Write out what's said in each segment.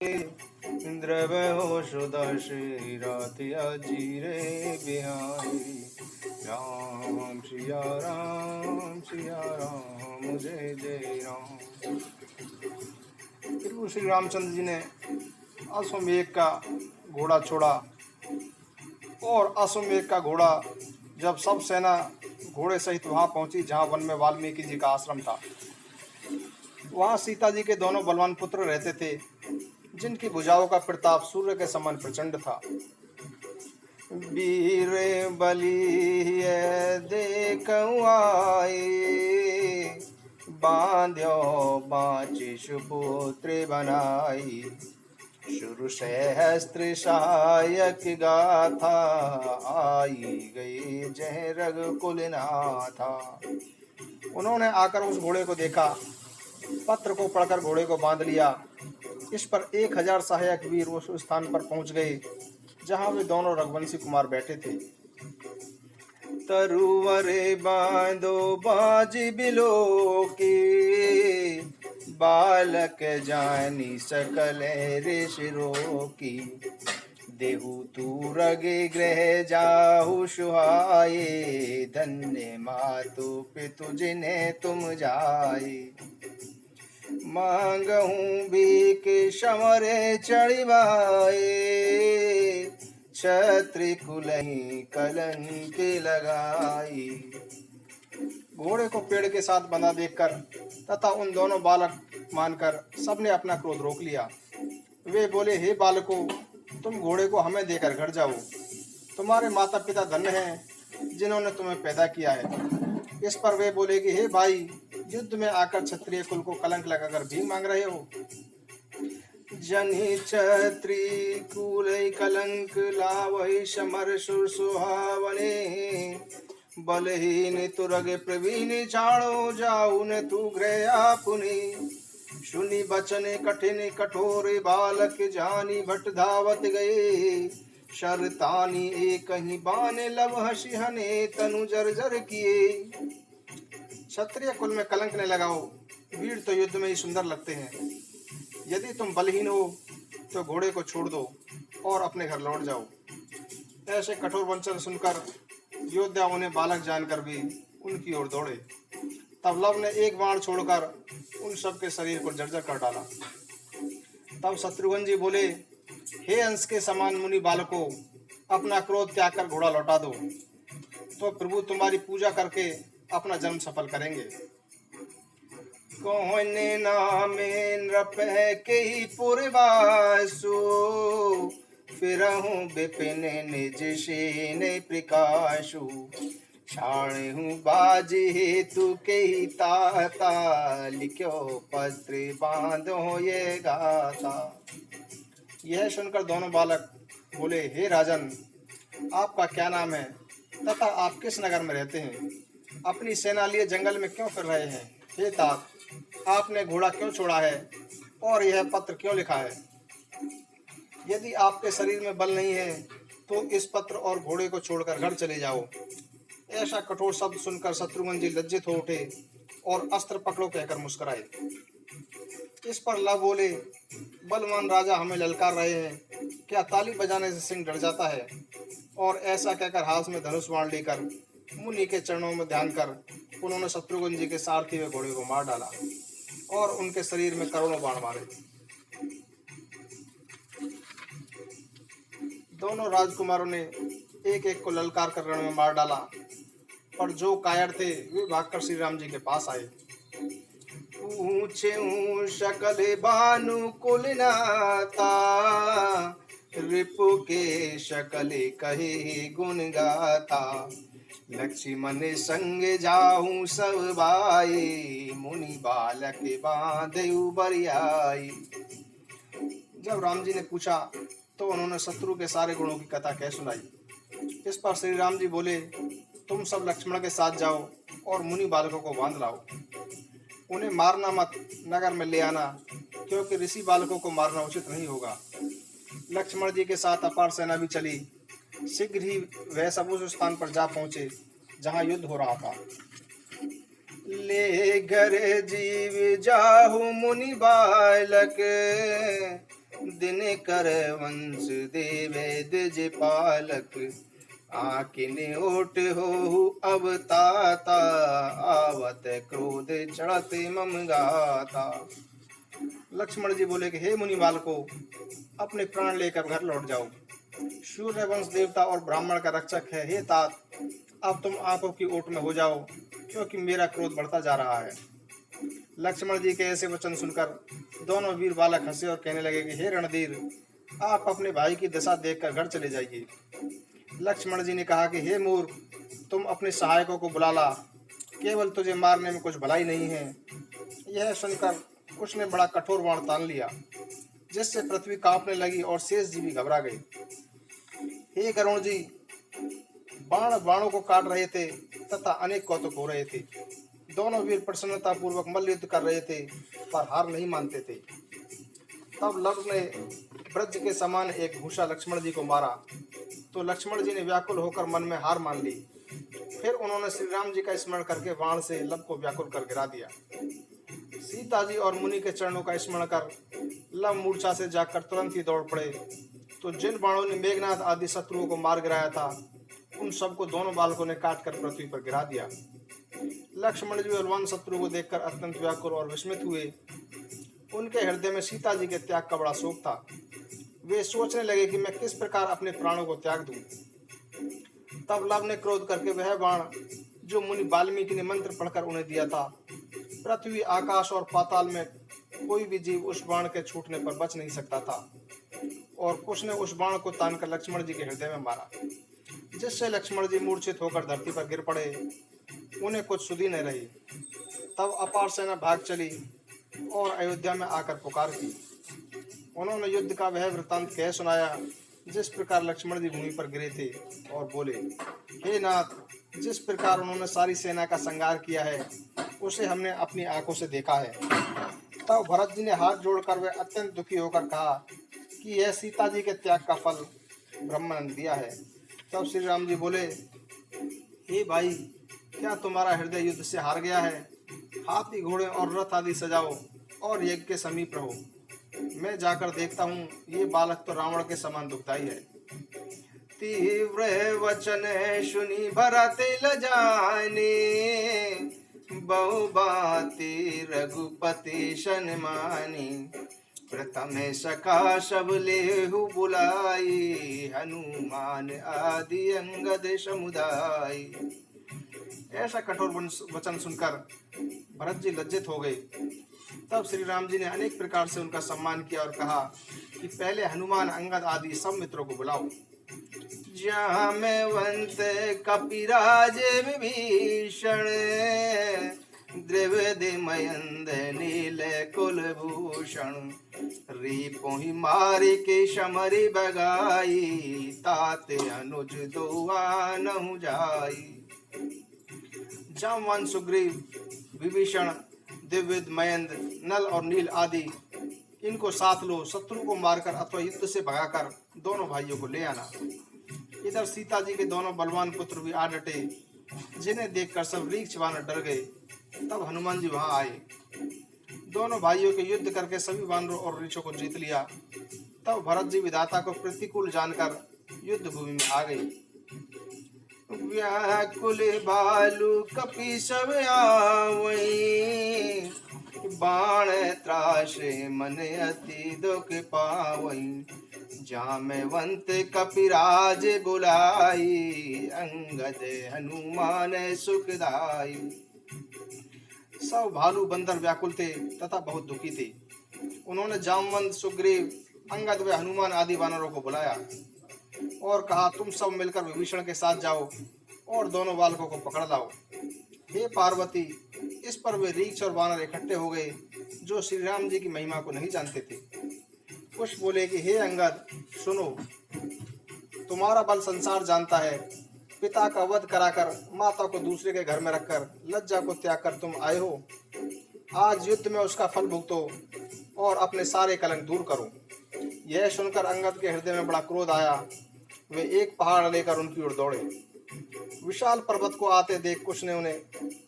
द्रवहो सुदर्शी राति अजीरे बिहारी। राम सिया राम जय जय राम। फिर श्री रामचंद्र जी ने अश्वमेध का घोड़ा छोड़ा और अश्वमेध का घोड़ा जब सब सेना घोड़े सहित वहां पहुंची जहां वन में वाल्मीकि जी का आश्रम था, वहां सीता जी के दोनों बलवान पुत्र रहते थे जिनकी भुजाओं का प्रताप सूर्य के समान प्रचंड था। वीर बलि देखऊ आए, बांध्यो बाँचि सुपुत्र बनाई। शुरु सहस्त्र सहायक गाथा, आई गई जय रघुकुल नाथा। उन्होंने आकर उस घोड़े को देखा, पत्र को पढ़कर घोड़े को बांध लिया। इस पर 1000 सहायक वीर उस स्थान पर पहुंच गए जहां वे दोनों रघुवंशी कुमार बैठे थे। तरुवरे बांधो बाजी बिलो के, बालक जानी सकल ऋषि रोकी। देहु तू रगे ग्रह जाहु सुहाए, धन्य मातु पितु जिन्हें तुम जाए। मांगहूँ भीख समरे चढ़िवाए, क्षत्रि कुलहि कलंक लगाई। घोड़े को पेड़ के साथ बंधा देखकर तथा उन दोनों बालक मानकर सबने अपना क्रोध रोक लिया। वे बोले, हे बालकों, तुम घोड़े को हमें देकर घर जाओ। तुम्हारे माता पिता धन्य हैं जिन्होंने तुम्हें पैदा किया है। इस पर वे बोले कि हे भाई, युद्ध में आकर क्षत्रिय कुल को कलंक लगाकर भीख मांग रहे हो। जनि क्षत्रि कुल कलंक लावहि, समर सुर सुहावने। बलहीन तुरग प्रवीण छाड़ो, जाऊ न तू गृह आपुनि। सुनी बचन कठिन कठोर, बालक जानी भट धावत गए। शरतानी एक ही बान लव हसी हने, तनु जर्जर किए। क्षत्रिय कुल में कलंक न लगाओ, वीर तो युद्ध में ही सुंदर लगते हैं। यदि तुम बलहीन हो तो घोड़े को छोड़ दो और अपने घर लौट जाओ। ऐसे कठोर वचन सुनकर योद्धा उन्हें बालक जानकर भी उनकी ओर दौड़े। तब लव ने एक बाण छोड़कर उन सब के शरीर को जर्जर कर डाला। तब शत्रुघ्न जी बोले, हे अंश के समान मुनि बालकों, अपना क्रोध त्याग कर घोड़ा लौटा दो, तो प्रभु तुम्हारी पूजा करके अपना जन्म सफल करेंगे। कौन नामे नृप के पुरवासु, फिरहूँ विपिन निज सेन प्रकाशु। छाणहूँ बाजी हेतु के ताता, लिख्यो पत्र बांधो ये गाथा। यह सुनकर दोनों बालक बोले, हे राजन, आपका क्या नाम है तथा आप किस नगर में रहते हैं? अपनी सेना लिए जंगल में क्यों फिर रहे हैं? हे तात, आपने घोड़ा क्यों छोड़ा है और यह पत्र क्यों लिखा है? यदि आपके शरीर में बल नहीं है तो इस पत्र और घोड़े को छोड़कर घर चले जाओ। ऐसा कठोर शब्द सुनकर शत्रुघ्न जी लज्जित हो उठे और अस्त्र पकड़ो कहकर मुस्कुराए। इस पर लव बोले, बलवान राजा हमें ललकार रहे हैं, क्या ताली बजाने से सिंह डर जाता है? और ऐसा कहकर हाथ में धनुष बाण लेकर मुनि के चरणों में ध्यान कर उन्होंने शत्रुघ्न जी के सारथी व घोड़े को मार डाला और उनके शरीर में करोड़ों बाण मारे। दोनों राजकुमारों ने एक एक को ललकार कर रण में मार डाला, पर जो कायर थे वे भागकर श्री राम जी के पास आए। पूछे शकल भानु कुल नाता, रिपु के शकल कहे गुण गाथा। लक्ष्मण संग जाऊं सब भाई, मुनि बालक बांधु बरियाई। जब राम जी ने पूछा तो उन्होंने शत्रु के सारे गुणों की कथा कह सुनाई। इस पर श्री राम जी बोले, तुम सब लक्ष्मण के साथ जाओ और मुनि बालकों को बांध लाओ। उन्हें मारना मत, नगर में ले आना, क्योंकि ऋषि बालकों को मारना उचित नहीं होगा। लक्ष्मण जी के साथ अपार सेना भी चली। शीघ्र ही वह सब उस स्थान पर जा पहुंचे जहां युद्ध हो रहा था। ले घर जीव जाहु मुनि बालक, दिन कर वंश देवे द्विज पालक, आकिन ओट हो अब ताता, आवत क्रोध चढ़त मम गाता। लक्ष्मण जी बोले कि हे मुनि बालको, अपने प्राण लेकर घर लौट जाओ। सूर्य वंश देवता और ब्राह्मण का रक्षक है। हे तात, अब तुम आंखों की ओट में हो जाओ, क्योंकि मेरा क्रोध बढ़ता जा रहा है। लक्ष्मण जी के ऐसे वचन सुनकर दोनों वीर बालक हंसे और कहने लगे कि हे रणधीर, आप अपने भाई की दशा देखकर घर चले जाइए। लक्ष्मण जी ने कहा कि हे मूर्ख, तुम अपने सहायकों को बुला ला, केवल तुझे मारने में कुछ भलाई नहीं है। यह सुनकर उसने बड़ा कठोर बाण तान लिया, जिससे पृथ्वी कांपने लगी और शेष जीवी घबरा गए। हे गरुण जी, बाण बाणों को काट रहे थे तथा अनेक कौतुक हो रहे थे। दोनों वीर प्रसन्नता पूर्वक मल्ल युद्ध कर रहे थे, पर हार नहीं मानते थे। तब लव ने ब्रज के समान एक भूषा लक्ष्मण जी को मारा, तो लक्ष्मण जी ने व्याकुल होकर मन में हार मान ली। फिर उन्होंने श्री राम जी का स्मरण करके बाण से लव को व्याकुल कर गिरा दिया। सीता जी और मुनि के चरणों का स्मरण कर लव मूर्छा से जाकर तुरंत ही दौड़ पड़े, तो जिन बाणों ने मेघनाथ आदि शत्रुओं को मार गिराया था, उन सबको दोनों बालकों ने काट कर पृथ्वी पर गिरा दिया। लक्ष्मण जी बलवान शत्रु को देखकर अत्यंत व्याकुल और विस्मित हुए। उनके हृदय में सीता जी के त्याग का बड़ा शोक था। वे सोचने लगे कि मैं किस प्रकार अपने प्राणों को त्याग दूं। तब लव ने क्रोध करके वह बाण जो मुनि वाल्मीकि ने मंत्र पढ़कर उन्हें दिया था, पृथ्वी आकाश और पाताल में कोई भी जीव उस बाण के छूटने पर बच नहीं सकता था, और उसने उस बाण को तानकर लक्ष्मण जी के हृदय में मारा, जिससे लक्ष्मण जी मूर्छित होकर धरती पर गिर पड़े। उन्हें कुछ सुधी न रही। तब अपार सेना भाग चली और अयोध्या में आकर पुकार की। उन्होंने युद्ध का वह वृत्तांत कह सुनाया, जिस प्रकार लक्ष्मण जी भूमि पर गिरे थे, और बोले, हे नाथ, जिस प्रकार उन्होंने सारी सेना का संहार किया है, उसे हमने अपनी आंखों से देखा है। तब भरत जी ने हाथ जोड़कर वे अत्यंत दुखी होकर कहा कि यह सीता जी के त्याग का फल ब्रह्मा ने दिया है। तब श्री राम जी बोले, हे भाई, क्या तुम्हारा हृदय युद्ध से हार गया है? हाथी घोड़े और रथ आदि सजाओ और यज्ञ के समीप रहो। मैं जाकर देखता हूँ, ये बालक तो रावण के समान दुखदाई है। तीव्र वचन सुनी भरत लजाने, बहु बाती रघुपति सन मानी। प्रथम सखा सब लेहु बुलाई, हनुमान आदि अंगद समुदाय। ऐसा कठोर वचन सुनकर भरत जी लज्जित हो गए। तब श्री राम जी ने अनेक प्रकार से उनका सम्मान किया और कहा कि पहले हनुमान, अंगद आदि सब मित्रों को बुलाओ। जामवंत कपिराज विभीषण, द्रविद मयंद नील कुलभूषण। रिपुहि मारि के समरि बगाई, तात अनुज दोआनहु जाई। जामवंत, सुग्रीव, विभीषण, द्विविद, मयंद, नल और नील आदि, इनको साथ लो। शत्रु को मारकर अथवा युद्ध से भगाकर दोनों भाइयों को ले आना। इधर सीता जी के दोनों बलवान पुत्र भी आ डटे, जिन्हें देखकर सब रीछ वानर डर गए। तब हनुमान जी वहां आए। दोनों भाइयों के युद्ध करके सभी वानरों और रीछों को जीत लिया। तब भरत जी विधाता को प्रतिकूल जानकर युद्ध भूमि में आ गए। व्याकुल भालू कपि सब आवई, बाण त्रासे मन अति दुख पावई। जामवंत कपिराज बुलाई, अंगद हनुमान सुखदाई। सब भालू बंदर व्याकुल थे तथा बहुत दुखी थे। उन्होंने जामवंत, सुग्रीव, अंगद व हनुमान आदि वानरों को बुलाया और कहा, तुम सब मिलकर विभीषण के साथ जाओ और दोनों बालकों को पकड़ लाओ। हे पार्वती, इस पर वे रीछ और वानर इकट्ठे हो गए, जो श्री राम जी की महिमा को नहीं जानते थे। कुछ बोले कि हे अंगद, सुनो, तुम्हारा बल संसार जानता है। पिता का वध कराकर माता को दूसरे के घर में रखकर लज्जा को त्याग कर तुम आए हो। आज युद्ध में उसका फल भुगतो और अपने सारे कलंक दूर करो। यह सुनकर अंगद के हृदय में बड़ा क्रोध आया। वे एक पहाड़ लेकर उनकी ओर दौड़े। विशाल पर्वत को आते देख कुश ने उन्हें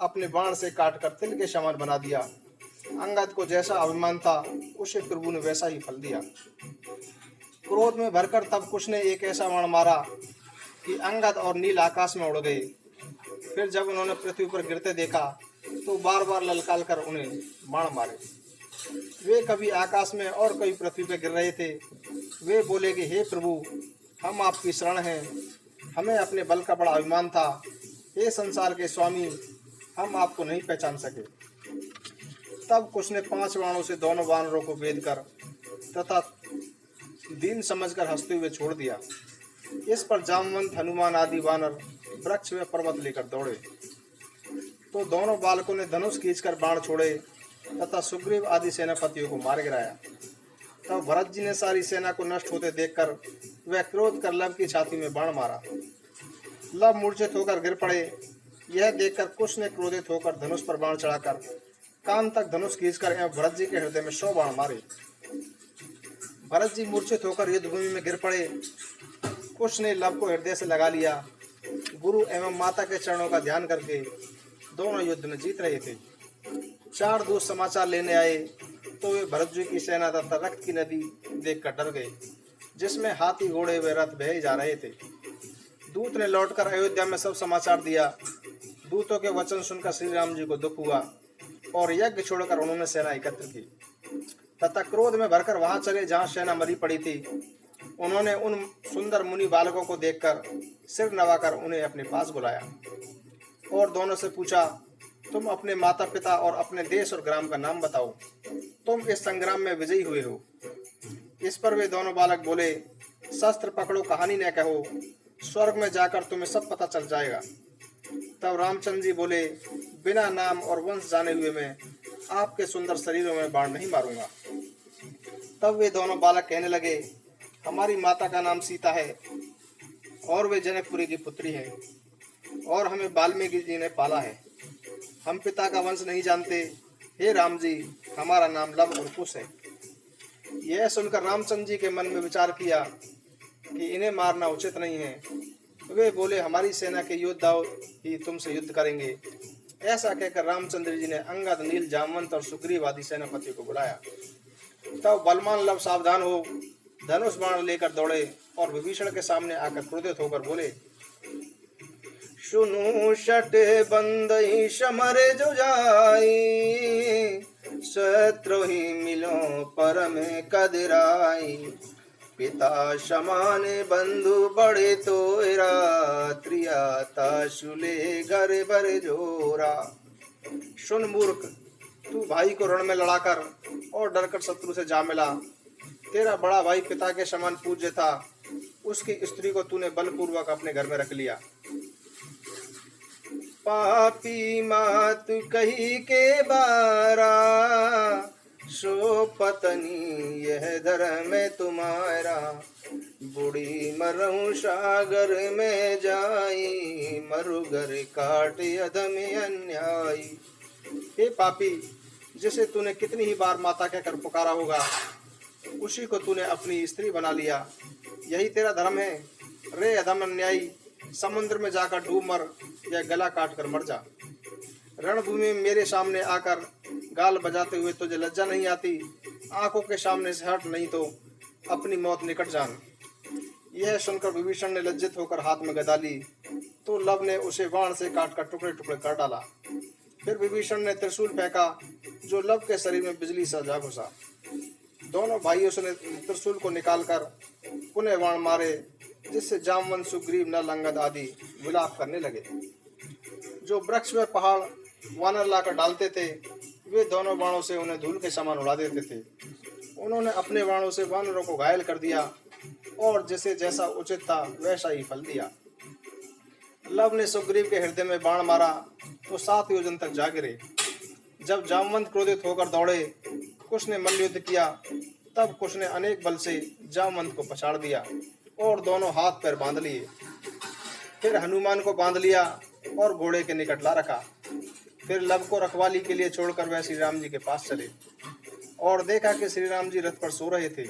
अपने बाण से काटकर तिल के समान बना दिया। अंगद को जैसा अभिमान था, उसे प्रभु ने वैसा ही फल दिया। क्रोध में भरकर तब कुश ने एक ऐसा बाण मारा कि अंगद और नील आकाश में उड़ गए। फिर जब उन्होंने पृथ्वी पर गिरते देखा तो बार बार ललकार कर उन्हें बाण मारे। वे कभी आकाश में और कभी पृथ्वी पर गिर रहे थे। वे बोले कि हे प्रभु, हम आपकी शरण हैं, हमें अपने बल का बड़ा अभिमान था। हे संसार के स्वामी, हम आपको नहीं पहचान सके। तब कुश ने 5 बाणों से दोनों वानरों को भेद कर तथा दीन समझकर हंसते हुए छोड़ दिया। इस पर जामवंत, हनुमान आदि वानर वृक्ष में पर्वत लेकर दौड़े। तो दोनों बालकों ने धनुष खींचकर बाण छोड़े तथा सुग्रीव आदि सेनापतियों को मार गिराया। तब भरत जी ने सारी सेना को नष्ट होते देखकर वह क्रोध कर लव की छाती में बाण मारा। लव मूर्छित होकर गिर पड़े। यह देखकर कुश ने क्रोधित होकर धनुष पर बाण चढ़ाकर कान तक धनुष खींचकर एवं भरत जी के हृदय में 100 बाण मारे। भरत जी मूर्छित होकर युद्धभूमि में गिर पड़े। कुश ने लव को हृदय से लगा लिया। गुरु एवं माता के चरणों का ध्यान करके दोनों युद्ध में जीत रहे थे। 4 दूत समाचार लेने आए तो वे भरत जी की सेना तथा रक्त की नदी देखकर डर गए, जिसमें हाथी घोड़े व रथ बहे जा रहे थे। दूत ने लौटकर अयोध्या में सब समाचार दिया। दूतों के वचन सुनकर श्री राम जी को दुख हुआ और यज्ञ छोड़कर उन्होंने सेना एकत्र की तथा क्रोध में भरकर वहां चले जहां सेना मरी पड़ी थी। उन्होंने उन सुंदर मुनि बालकों को देखकर सिर नवाकर उन्हें अपने पास बुलाया और दोनों से पूछा, तुम अपने माता पिता और अपने देश और ग्राम का नाम बताओ। तुम इस संग्राम में विजयी हुए हो। इस पर वे दोनों बालक बोले, शस्त्र पकड़ो, कहानी न कहो, स्वर्ग में जाकर तुम्हें सब पता चल जाएगा। तब रामचंद्र जी बोले, बिना नाम और वंश जाने हुए मैं आपके सुंदर शरीरों में बाण नहीं मारूंगा। तब वे दोनों बालक कहने लगे, हमारी माता का नाम सीता है और वे जनकपुरी की पुत्री है और हमें वाल्मीकि जी ने पाला है। हम पिता का वंश नहीं जानते। हे राम जी, हमारा नाम लव और कुश है। यह सुनकर रामचंद्र जी के मन में विचार किया कि इन्हें मारना उचित नहीं है। वे बोले, हमारी सेना के योद्धा ही तुमसे युद्ध करेंगे। ऐसा कहकर रामचंद्र जी ने अंगद, नील, जामवंत और सुग्रीव आदि सेनापति को बुलाया। तब बलवान लव सावधान हो धनुष बाण लेकर दौड़े और विभीषण के सामने आकर क्रोधित होकर बोले, सुनु शट बंदई समर जुझाई, शत्रु ही मिलो परम कदराई, पिता समान बंधु बड़े तोरा, त्रियाता शुले घर बर जोरा। सुन मूर्ख, तू भाई को रण में लड़ाकर और डरकर शत्रु से जा मिला। तेरा बड़ा भाई पिता के समान पूज्य था, उसकी स्त्री को तूने बलपूर्वक अपने घर में रख लिया। पापी मात कही के बारा, सो पत्नी यह धर्म तुम्हारा, बूढ़ी मरहूं सागर में जाई, मरुगर काट अधम अन्यायी। हे पापी, जिसे तूने कितनी ही बार माता कहकर पुकारा होगा, उसी को तूने अपनी स्त्री बना लिया। यही तेरा धर्म है? रे अधम अन्यायी, समुद्र में जाकर डूब मर या गला काट कर मर जा। रणभूमि में मेरे सामने आकर गाल बजाते हुए तुझे लज्जा नहीं आती? आंखों के सामने से हट, नहीं तो अपनी मौत निकट जान। यह सुनकर विभीषण ने लज्जित होकर हाथ में गदा ली तो लव ने उसे बाण से काटकर टुकड़े टुकड़े कर डाला। फिर विभीषण ने त्रिशूल फेंका जो लव के शरीर में बिजली सा जा घुसा। दोनों भाइयों से त्रिशूल को निकालकर पुनः बाण मारे, जिससे जामवंत, सुग्रीव, नल, अंगद आदि विलाप करने लगे। जो वृक्ष में पहाड़ वानर लाकर डालते थे, वे दोनों बाणों से उन्हें धूल के समान उड़ा देते थे। उन्होंने अपने बाणों से वानरों को घायल कर दिया और जैसे जैसा उचित था वैसा ही फल दिया। लव ने सुग्रीव के हृदय में बाण मारा तो 7 योजन तक जा गिरे। जब जामवंत क्रोधित होकर दौड़े, कुश ने मल्लयुद्ध किया। तब कुश ने अनेक बल से जामवंत को पछाड़ दिया और दोनों हाथ पैर बांध लिए। फिर हनुमान को बांध लिया और घोड़े के निकट ला रखा। फिर लव को रखवाली के लिए छोड़कर वह श्री राम जी के पास चले और देखा कि श्री राम जी रथ पर सो रहे थे।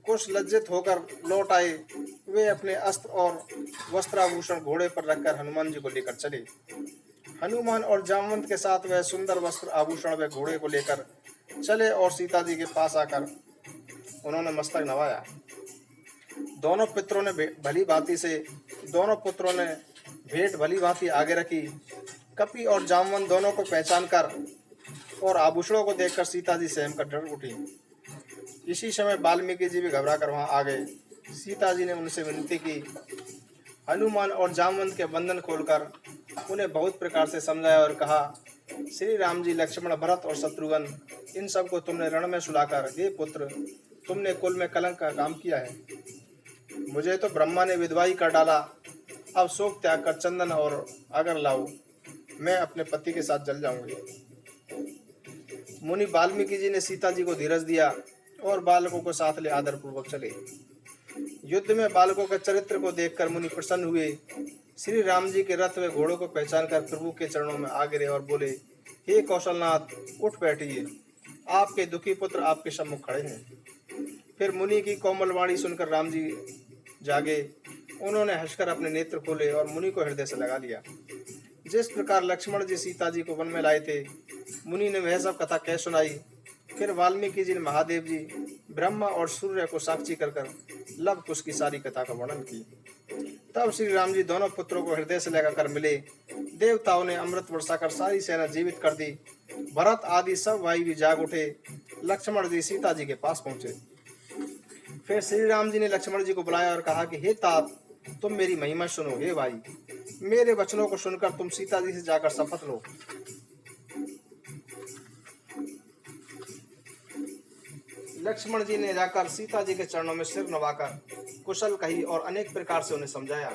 कुश लज्जित होकर लौट आए। वे अपने अस्त्र और वस्त्राभूषण घोड़े पर रखकर हनुमान जी को लेकर चले। हनुमान और जामवंत के साथ वह सुंदर वस्त्र आभूषण व घोड़े को लेकर चले और सीता जी के पास आकर उन्होंने मस्तक नवाया। दोनों पुत्रों ने भली भांति से दोनों पुत्रों ने भेंट भली भांति आगे रखी। कपि और जामवंत दोनों को पहचान कर और आभूषणों को देखकर सीता जी सहम कर डर उठी। इसी समय वाल्मीकि जी भी घबरा कर वहां आ गए। सीता जी ने उनसे विनती की। हनुमान और जामवंत के बंधन खोलकर उन्हें बहुत प्रकार से समझाया और कहा, श्री राम जी, लक्ष्मण, भरत और शत्रुघ्न, इन सबको तुमने रण में सुलाकर, हे पुत्र, तुमने कुल में कलंक का काम किया है। मुझे तो ब्रह्मा ने विधवा ही कर डाला। अब शोक त्याग कर चंदन और अगर लाओ, मैं अपने पति के साथ जल जाऊंगी। मुनि वाल्मीकि जी ने सीता जी को धीरज दिया और बालकों को साथ ले आदर पूर्वक चले। युद्ध में बालकों के चरित्र को देखकर मुनि प्रसन्न हुए। श्री राम जी के रथ व घोड़ों को पहचान कर प्रभु के चरणों में आ गिरे और बोले, हे कौशलनाथ, उठ बैठिए, आपके दुखी पुत्र आपके सम्मुख खड़े हैं। फिर मुनि की कोमल वाणी सुनकर राम जी जागे। उन्होंने हंसकर अपने नेत्र खोले और मुनि को हृदय से लगा लिया। जिस प्रकार लक्ष्मण जी सीता जी को वन में लाए थे, मुनि ने वह सब कथा कह सुनाई। फिर वाल्मीकि जी ने महादेव जी, ब्रह्मा और सूर्य को साक्षी कर लव कुश की सारी कथा का वर्णन की। तब श्री राम जी दोनों पुत्रों को हृदय से लगाकर मिले। देवताओं ने अमृत वर्षा कर सारी सेना जीवित कर दी। भरत आदि सब भाई भी जाग उठे। लक्ष्मण जी सीता जी के पास पहुंचे। फिर श्री राम जी ने लक्ष्मण जी को बुलाया और कहा कि हे तात, तुम मेरी महिमा सुनो। हे भाई, मेरे वचनों को सुनकर तुम सीता जी से जाकर शपथ लो। लक्ष्मण जी ने जाकर सीता जी के चरणों में सिर नवाकर कुशल कही और अनेक प्रकार से उन्हें समझाया।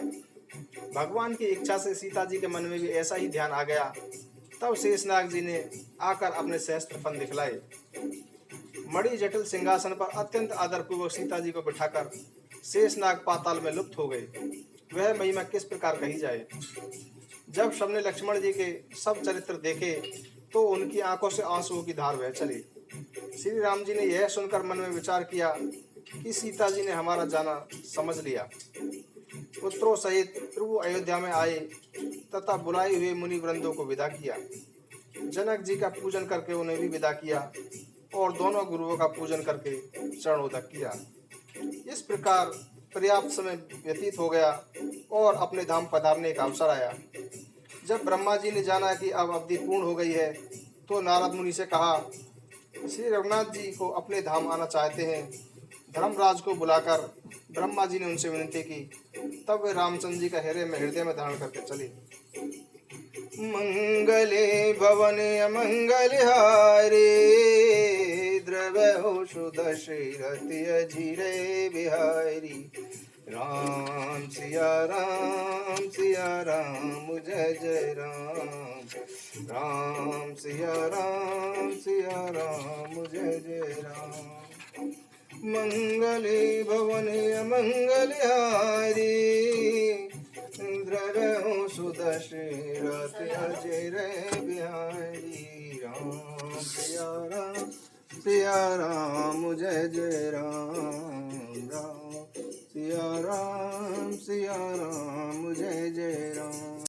भगवान की इच्छा से सीता जी के मन में भी ऐसा ही ध्यान आ गया। तब शेषनाग जी ने आकर अपने सहस्त्र फन दिखलाए। मणि जटिल सिंहासन पर अत्यंत आदरपूर्वक सीता जी को बिठाकर शेषनाग पाताल में लुप्त हो गए। वह महिमा किस प्रकार कही जाए। जब सबने लक्ष्मण जी के सब चरित्र देखे तो उनकी आंखों से आंसुओं की धार बह चली। श्री राम जी ने यह सुनकर मन में विचार किया कि सीता जी ने हमारा जाना समझ लिया। पुत्रों सहित प्रभु अयोध्या में आए तथा बुलाए हुए मुनि वृंदों को विदा किया। जनक जी का पूजन करके उन्हें भी विदा किया और दोनों गुरुओं का पूजन करके चरणोदक किया। इस प्रकार पर्याप्त समय व्यतीत हो गया और अपने धाम पधारने का अवसर आया। जब ब्रह्मा जी ने जाना कि अब अवधि पूर्ण हो गई है तो नारद मुनि से कहा, श्री रघुनाथ जी को अपने धाम आना चाहते हैं। धर्मराज को बुलाकर ब्रह्मा जी ने उनसे विनती की। तब वे रामचंद्र जी का हृदय में धारण करके चले। मंगले भवन अमंगल हारे, द्रवहु सुदशरथि अजिरे बिहारी। राम सिया राम जय जय राम। राम सिया राम जय जय राम। मंगले भवन अमंगल हारी, द्रवहु सुदशरथि अजिरे बिहारी। राम सिया राम जय जय राम। राम सिया राम जय जय राम।